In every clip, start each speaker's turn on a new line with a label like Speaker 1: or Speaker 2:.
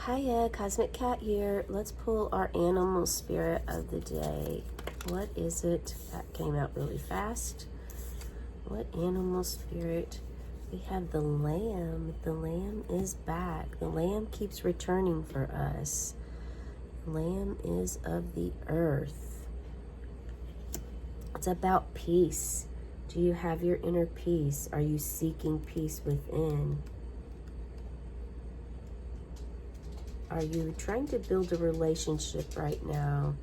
Speaker 1: Hiya, Cosmic Cat here. Let's pull our animal spirit of the day. What is it? That came out really fast. What animal spirit? We have the lamb. The lamb is back. The lamb keeps returning for us. Lamb is of the earth. It's about peace. Do you have your inner peace? Are you seeking peace within? Are you trying to build a relationship right now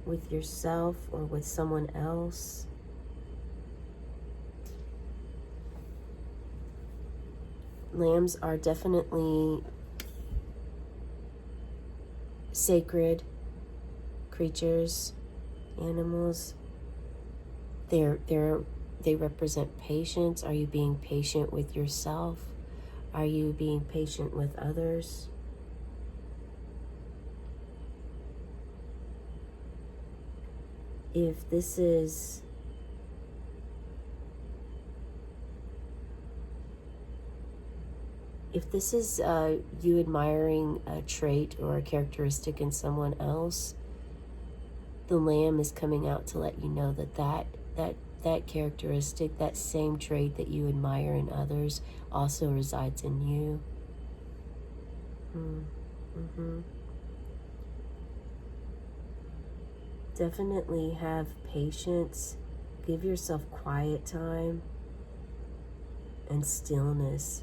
Speaker 1: with yourself or with someone else? Lambs are definitely sacred creatures, animals. They represent patience. Are you being patient with yourself? Are you being patient with others? If this is you admiring a trait or a characteristic in someone else, the lamb is coming out to let you know that characteristic, that same trait that you admire in others, also resides in you. Definitely have patience. Give yourself quiet time and stillness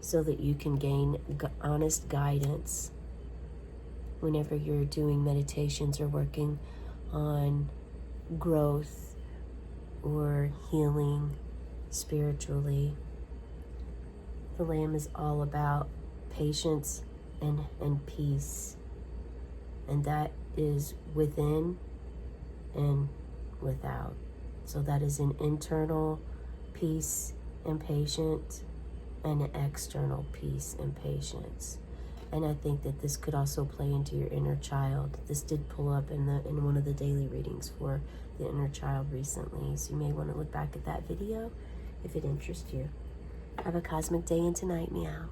Speaker 1: so that you can gain honest guidance whenever you're doing meditations or working on growth or healing spiritually. The lamb is all about patience and peace, and that is within and without. So that is an internal peace and patience and an external peace and patience. And I think that this could also play into your inner child. This did pull up in one of the daily readings for the inner child recently. So you may want to look back at that video if it interests you. Have a cosmic day and tonight, meow.